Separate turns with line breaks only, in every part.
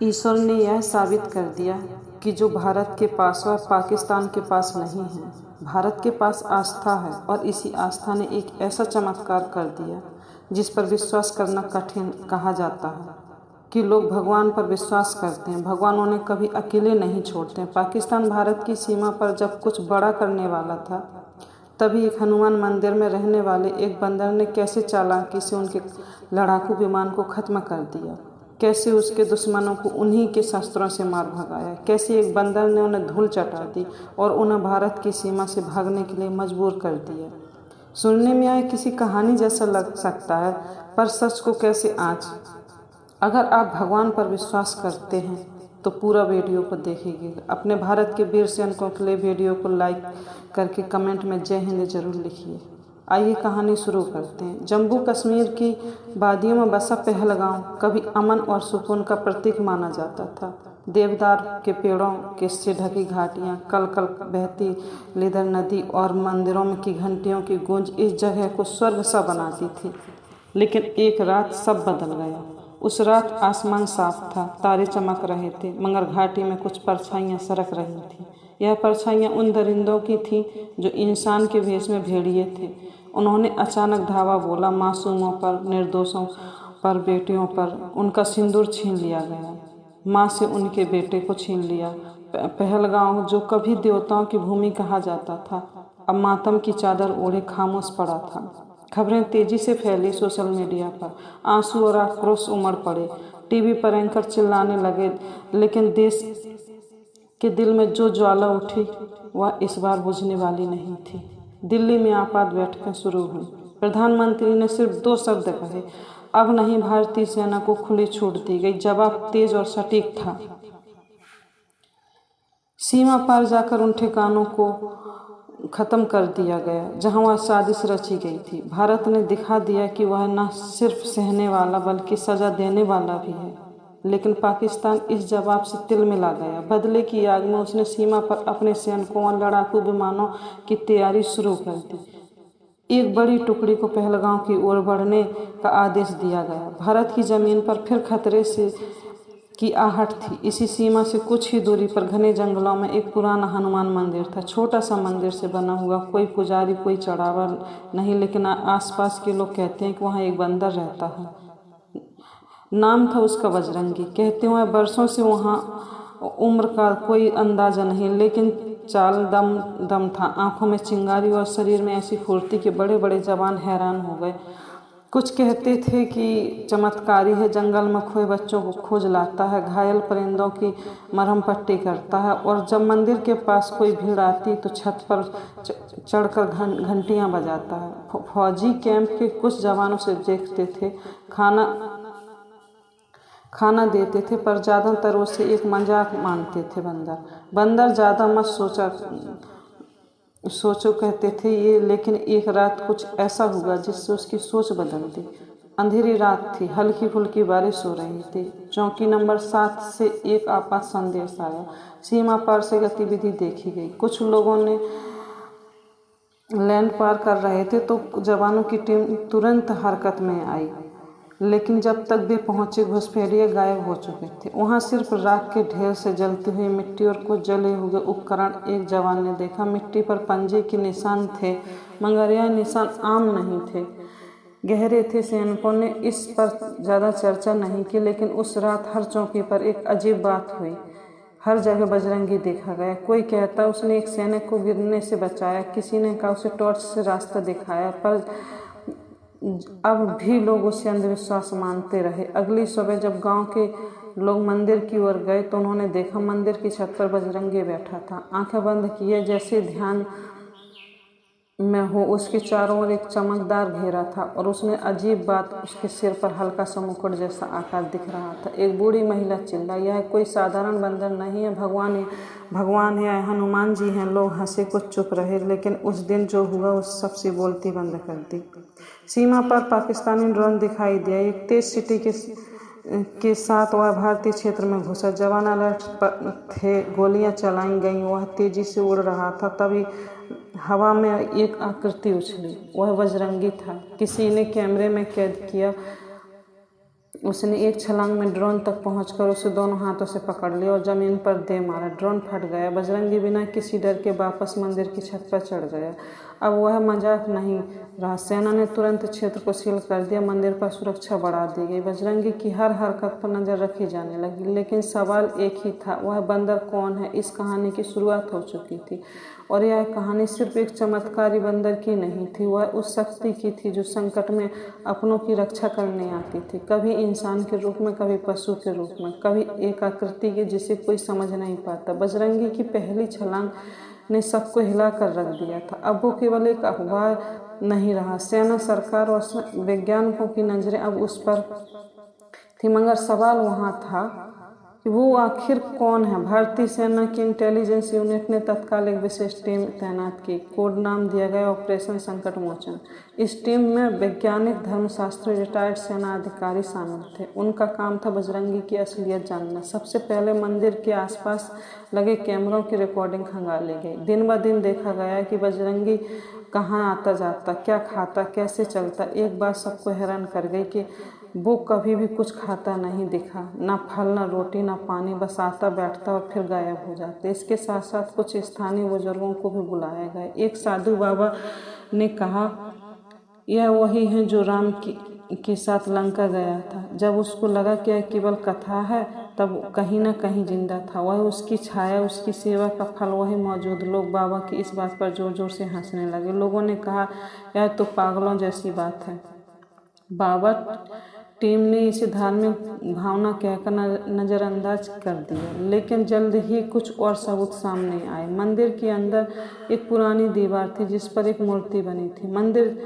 ईश्वर ने यह साबित कर दिया कि जो भारत के पास वह पाकिस्तान के पास नहीं है। भारत के पास आस्था है और इसी आस्था ने एक ऐसा चमत्कार कर दिया जिस पर विश्वास करना कठिन कहा जाता है कि लोग भगवान पर विश्वास करते हैं। भगवान उन्हें कभी अकेले नहीं छोड़ते। पाकिस्तान भारत की सीमा पर जब कुछ बड़ा करने वाला था, तभी एक हनुमान मंदिर में रहने वाले एक बंदर ने कैसे चालाकी से उनके लड़ाकू विमान को खत्म कर दिया, कैसे उसके दुश्मनों को उन्हीं के शस्त्रों से मार भगाया, कैसे एक बंदर ने उन्हें धूल चटा दी और उन्हें भारत की सीमा से भागने के लिए मजबूर कर दिया। सुनने में आए किसी कहानी जैसा लग सकता है, पर सच को कैसे आँच। अगर आप भगवान पर विश्वास करते हैं तो पूरा वीडियो को देखिए। अपने भारत के वीर सैनिकों के लिए वीडियो को लाइक करके कमेंट में जय हिंद जरूर लिखिए। आइए कहानी शुरू करते हैं। जम्मू कश्मीर की वादियों में बसा पहलगांव कभी अमन और सुकून का प्रतीक माना जाता था। देवदार के पेड़ों के से ढकी घाटियाँ, कल कल बहती लिदर नदी और मंदिरों में की घंटियों की गूंज इस जगह को स्वर्ग सा बनाती थी। लेकिन एक रात सब बदल गया। उस रात आसमान साफ था, तारे चमक रहे थे, मगर घाटी में कुछ परछाइयाँ सरक रही थीं। यह परछाइयाँ उन दरिंदों की थीं जो इंसान के भेष में भेड़िए थे। उन्होंने अचानक धावा बोला। मासूमों पर, निर्दोषों पर, बेटियों पर उनका सिंदूर छीन लिया गया। माँ से उनके बेटे को छीन लिया। पहलगांव, जो कभी देवताओं की भूमि कहा जाता था, अब मातम की चादर ओढ़े खामोश पड़ा था। खबरें तेजी से फैली। सोशल मीडिया पर आंसू और आक्रोश उमड़ पड़े। टीवी पर एंकर चिल्लाने लगे, लेकिन देश के दिल में जो ज्वाला उठी वह इस बार बुझने वाली नहीं थी। दिल्ली में आपात बैठकें शुरू हुई। प्रधानमंत्री ने सिर्फ 2 शब्द कहे, अब नहीं। भारतीय सेना को खुली छूट दी गई। जवाब तेज और सटीक था। सीमा पार जाकर उन ठिकानों को खत्म कर दिया गया जहां वह साजिश रची गई थी। भारत ने दिखा दिया कि वह न सिर्फ सहने वाला बल्कि सजा देने वाला भी है। लेकिन पाकिस्तान इस जवाब से तिल मिला गया। बदले की आग में उसने सीमा पर अपने सैनिकों और लड़ाकू विमानों की तैयारी शुरू कर दी। एक बड़ी टुकड़ी को पहलगांव की ओर बढ़ने का आदेश दिया गया। भारत की जमीन पर फिर खतरे से की आहट थी। इसी सीमा से कुछ ही दूरी पर घने जंगलों में एक पुराना हनुमान मंदिर था। छोटा सा मंदिर से बना हुआ, कोई पुजारी, कोई चढ़ावा नहीं, लेकिन आसपास के लोग कहते हैं कि वहाँ एक बंदर रहता है। नाम था उसका बजरंगी। कहते हुए वर्षों से वहाँ उम्र का कोई अंदाजा नहीं, लेकिन चाल दम था। आंखों में चिंगारी और शरीर में ऐसी फुर्ती कि बड़े बड़े जवान हैरान हो गए। कुछ कहते थे कि चमत्कारी है, जंगल में खोए बच्चों को खोज लाता है, घायल परिंदों की मरहम पट्टी करता है, और जब मंदिर के पास कोई भीड़ आती तो छत पर चढ़कर घंटियां बजाता है। फौजी कैंप के कुछ जवानों से देखते थे, खाना देते थे, पर ज़्यादातर उसे एक मजाक मानते थे। बंदर ज़्यादा मत सोचो कहते थे ये। लेकिन एक रात कुछ ऐसा हुआ जिससे उसकी सोच बदल दी। अंधेरी रात थी, हल्की फुल्की बारिश हो रही थी। चौकी नंबर 7 से एक आपात संदेश आया। सीमा पार से गतिविधि देखी गई। कुछ लोगों ने लैंड पार कर रहे थे तो जवानों की टीम तुरंत हरकत में आई, लेकिन जब तक वे पहुंचे घुसपैठिए गायब हो चुके थे। वहां सिर्फ राख के ढेर से जलती हुई मिट्टी और कुछ जले हुए उपकरण। एक जवान ने देखा मिट्टी पर पंजे के निशान थे, मगर यह निशान आम नहीं थे, गहरे थे। सैनिकों ने इस पर ज़्यादा चर्चा नहीं की, लेकिन उस रात हर चौकी पर एक अजीब बात हुई। हर जगह बजरंगी देखा गया। कोई कहता उसने एक सैनिक को गिरने से बचाया, किसी ने कहा उसे टॉर्च से रास्ता दिखाया, पर अब भी लोग उसे अंधविश्वास मानते रहे। अगली सुबह जब गांव के लोग मंदिर की ओर गए तो उन्होंने देखा मंदिर की छत पर बजरंगी बैठा था, आंखें बंद किए जैसे ध्यान में हो। उसके चारों ओर एक चमकदार घेरा था और उसने अजीब बात, उसके सिर पर हल्का सा मुकुट जैसा आकार दिख रहा था। एक बूढ़ी महिला चिल्लाई, यह कोई साधारण बंदर नहीं है, भगवान है, हनुमान जी हैं। लोग हंसे, कुछ चुप रहे, लेकिन उस दिन जो हुआ उस सबसे बोलती बंद कर दी। सीमा पर पाकिस्तानी ड्रोन दिखाई दिया। एक तेज सिटी के साथ वह भारतीय क्षेत्र में घुसा। जवान अलर्ट पर थे, गोलियां चलाई गईं। वह तेजी से उड़ रहा था, तभी हवा में एक आकृति उछली। वह बजरंगी था। किसी ने कैमरे में कैद किया उसने एक छलांग में ड्रोन तक पहुंचकर उसे दोनों हाथों से पकड़ लिया और ज़मीन पर दे मारा। ड्रोन फट गया। बजरंगी बिना किसी डर के वापस मंदिर की छत पर चढ़ गया। अब वह मजाक नहीं रहा। सेना ने तुरंत क्षेत्र को सील कर दिया। मंदिर पर सुरक्षा बढ़ा दी गई। बजरंगी की हर हरकत पर नजर रखी जाने लगी। लेकिन सवाल एक ही था, वह बंदर कौन है? इस कहानी की शुरुआत हो चुकी थी और यह कहानी सिर्फ एक चमत्कारी बंदर की नहीं थी, वह उस शक्ति की थी जो संकट में अपनों की रक्षा करने आती थी। कभी इंसान के रूप में, कभी पशु के रूप में, कभी एक आकृति के जिसे कोई समझ नहीं पाता। बजरंगी की पहली छलांग ने सबको हिला कर रख दिया था। अब वो केवल एक अफवाह नहीं रहा। सेना, सरकार और वैज्ञानिकों की नजरें अब उस पर थी, मगर सवाल वहाँ था कि वो आखिर कौन है। भारतीय सेना की इंटेलिजेंस यूनिट ने तत्काल एक विशेष टीम तैनात की। कोड नाम दिया गया ऑपरेशन संकट मोचन। इस टीम में वैज्ञानिक, धर्मशास्त्री, रिटायर्ड सेना अधिकारी शामिल थे। उनका काम था बजरंगी की असलियत जानना। सबसे पहले मंदिर के आसपास लगे कैमरों की रिकॉर्डिंग खंगाली गई। दिन ब दिन देखा गया कि बजरंगी कहाँ आता जाता, क्या खाता, कैसे चलता। एक बात सबको हैरान कर गई कि वो कभी भी कुछ खाता नहीं दिखा, ना फल, ना रोटी, ना पानी, बस आता, बैठता और फिर गायब हो जाता। इसके साथ साथ कुछ स्थानीय बुजुर्गों को भी बुलाया गया। एक साधु बाबा ने कहा, यह वही है जो राम के साथ लंका गया था। जब उसको लगा कि यह केवल कथा है, तब कहीं न कहीं जिंदा था। वह उसकी छाया, उसकी सेवा का फल वही मौजूद। लोग बाबा की इस बात पर जोर जोर से हंसने लगे। लोगों ने कहा, यह तो पागलों जैसी बात है। बाबा टीम ने इसे धार्मिक भावना कहकर नज़रअंदाज कर दिया। लेकिन जल्द ही कुछ और सबूत सामने आए। मंदिर के अंदर एक पुरानी दीवार थी जिस पर एक मूर्ति बनी थी। मंदिर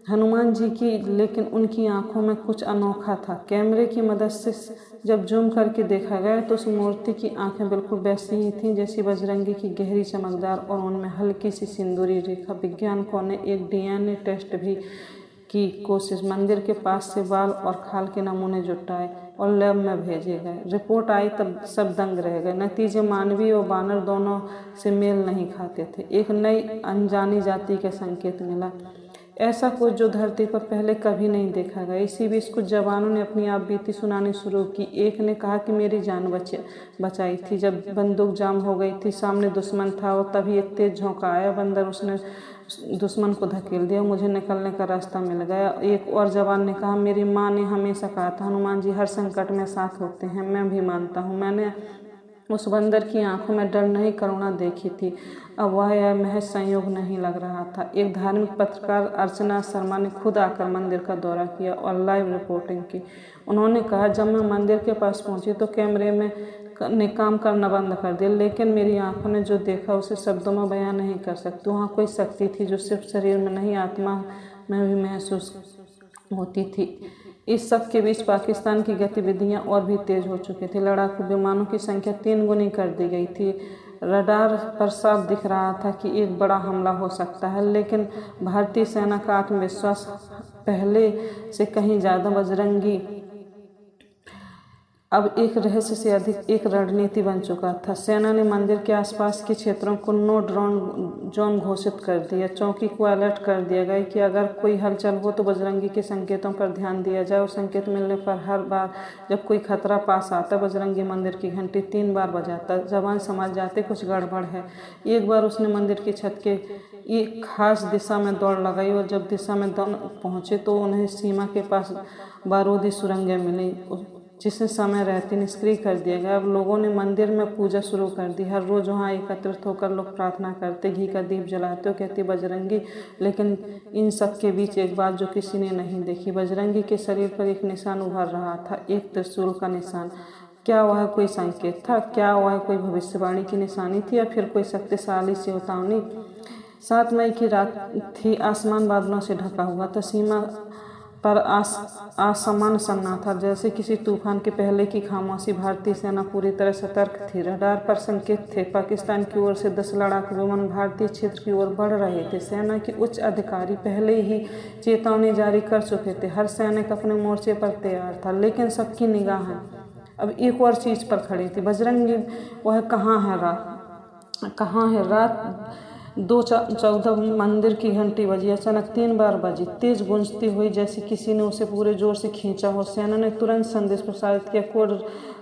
हनुमान जी की, लेकिन उनकी आंखों में कुछ अनोखा था। कैमरे की मदद से जब जूम करके देखा गया तो उस मूर्ति की आंखें बिल्कुल वैसी ही थीं जैसी बजरंगी की, गहरी, चमकदार और उनमें हल्की सी सिंदूरी रेखा। वैज्ञानिकों ने एक DNA टेस्ट भी की कोशिश। मंदिर के पास से बाल और खाल के नमूने जुटाए और लैब में भेजे गए। रिपोर्ट आई तब सब दंग रह गए। नतीजे मानवीय और बानर दोनों से मेल नहीं खाते थे। एक नई अनजानी जाति का संकेत मिला, ऐसा कुछ जो धरती पर पहले कभी नहीं देखा गया। इसी बीच कुछ जवानों ने अपनी आप बीती सुनानी शुरू की। एक ने कहा कि मेरी जान बचाई थी जब बंदूक जाम हो गई थी, सामने दुश्मन था और तभी एक तेज झोंका आया बंदर, उसने दुश्मन को धकेल दिया, मुझे निकलने का रास्ता मिल गया। एक और जवान ने कहा, मेरी माँ ने हमेशा कहा था हनुमान जी हर संकट में साथ होते हैं। मैं भी मानता हूँ। मैंने उस बंदर की आंखों में डर नहीं, करुणा देखी थी। अब वह यह महज संयोग नहीं लग रहा था। एक धार्मिक पत्रकार अर्चना शर्मा ने खुद आकर मंदिर का दौरा किया और लाइव रिपोर्टिंग की। उन्होंने कहा, जब मैं मंदिर के पास पहुंची तो कैमरे ने काम करना बंद कर दिया, लेकिन मेरी आंखों ने जो देखा उसे शब्दों में बयान नहीं कर सकती। वहाँ कोई शक्ति थी जो सिर्फ शरीर में नहीं, आत्मा में भी महसूस होती थी। इस सब के बीच पाकिस्तान की गतिविधियां और भी तेज हो चुकी थी। लड़ाकू विमानों की संख्या 3 गुनी कर दी गई थी। रडार पर साफ दिख रहा था कि एक बड़ा हमला हो सकता है, लेकिन भारतीय सेना का आत्मविश्वास पहले से कहीं ज़्यादा। बजरंगी अब एक रहस्य से अधिक एक रणनीति बन चुका था। सेना ने मंदिर के आसपास के क्षेत्रों को नो ड्रोन जोन घोषित कर दिया। चौकी को अलर्ट कर दिया गया कि अगर कोई हलचल हो तो बजरंगी के संकेतों पर ध्यान दिया जाए और संकेत मिलने पर हर बार जब कोई खतरा पास आता, बजरंगी मंदिर की घंटी 3 बार बजाता। जवान समझ जाते कुछ गड़बड़ है। एक बार उसने मंदिर की छत के एक खास दिशा में दौड़ लगाई और जब दिशा में पहुंचे तो उन्हें सीमा के पास बारूदी सुरंगें मिली, जिसे समय रहते निष्क्रिय कर दिया गया। अब लोगों ने मंदिर में पूजा शुरू कर दी। हर रोज वहाँ एकत्रित होकर लोग प्रार्थना करते, घी का दीप जलाते और कहते बजरंगी। लेकिन इन सब के बीच एक बात जो किसी ने नहीं देखी, बजरंगी के शरीर पर एक निशान उभर रहा था, एक त्रिशूल का निशान। क्या वह कोई संकेत था? क्या वह कोई भविष्यवाणी की निशानी थी या फिर कोई शक्तिशाली चेतावनी? 7 मई की रात थी। आसमान बादलों से ढका हुआ था। सीमा पर आसमान सन्नाटा था, जैसे किसी तूफान के पहले की खामोशी। भारतीय सेना पूरी तरह सतर्क थी। रडार पर संकेत थे। पाकिस्तान की ओर से 10 लड़ाकू विमान भारतीय क्षेत्र की ओर बढ़ रहे थे। सेना के उच्च अधिकारी पहले ही चेतावनी जारी कर चुके थे। हर सैनिक अपने मोर्चे पर तैयार था, लेकिन सबकी निगाहें अब एक और चीज़ पर खड़ी थी। बजरंगी वह कहाँ है? रात 2:14 मंदिर की घंटी बजी। अचानक 3 बार बजी, तेज गूंजती हुई, जैसे किसी ने उसे पूरे जोर से खींचा हो। सेना ने तुरंत संदेश प्रसारित किया, code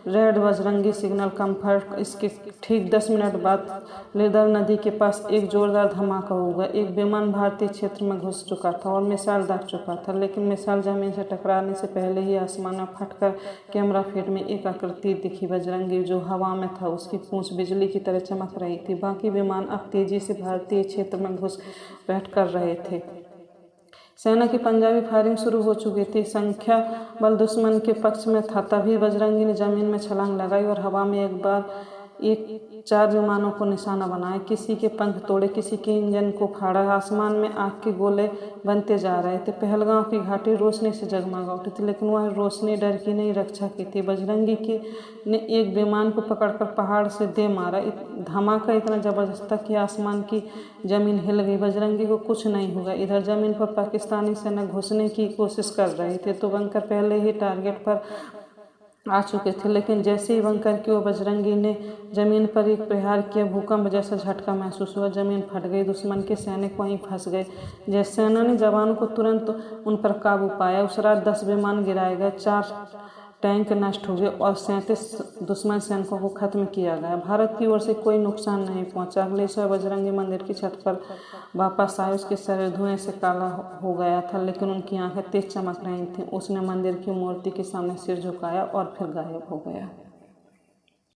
red Bajrangi signal comfort. इसके ठीक 10 मिनट बाद लेदर नदी के पास एक जोरदार धमाका हुआ। एक विमान भारतीय क्षेत्र में घुस चुका था और मिसाइल दाग चुका था, लेकिन मिसाइल जमीन से टकराने से पहले ही आसमान में फटकर कैमरा फीड में एक आकृति दिखी। बजरंगी जो हवा में था, उसकी पूंछ बिजली की तरह चमक रही थी। बाकी विमान अब तेजी से भारतीय क्षेत्र में घुसपैठ कर रहे थे। सेना की पंजाबी फायरिंग शुरू हो चुकी थी। संख्या बल दुश्मन के पक्ष में था। तभी बजरंगी ने जमीन में छलांग लगाई और हवा में एक 4 विमानों को निशाना बनाया। किसी के पंख तोड़े, किसी के इंजन को फाड़ा। आसमान में आग के गोले बनते जा रहे थे। पहलगांव की घाटी रोशनी से जगमगा उठी थी, लेकिन वह रोशनी डर की नहीं, रक्षा की थी। बजरंगी ने एक विमान को पकड़कर पहाड़ से दे मारा। धमाका इतना जबरदस्त था कि आसमान की जमीन हिल गई। बजरंगी को कुछ नहीं हुआ। इधर जमीन पर पाकिस्तानी सेना घुसने की कोशिश कर रही थी, तो बंकर पहले ही टारगेट पर आ चुके थे। लेकिन जैसे ही बंकर की ओर बजरंगी ने जमीन पर एक प्रहार किया, भूकंप जैसा झटका महसूस हुआ। जमीन फट गई। दुश्मन के सैनिक वहीं फंस गए। जैसे सेना ने जवानों को तुरंत उन पर काबू पाया। उस रात 10 विमान गिराए गए, 4 टैंक नष्ट हुए और 37 दुश्मन सैनिकों को खत्म किया गया। भारत की ओर से कोई नुकसान नहीं पहुंचा। अगले सुबह बजरंगी मंदिर की छत पर वापस आए। उसके शरीर धुएं से काला हो गया था, लेकिन उनकी आंखें तेज चमक रही थीं। उसने मंदिर की मूर्ति के सामने सिर झुकाया और फिर गायब हो गया।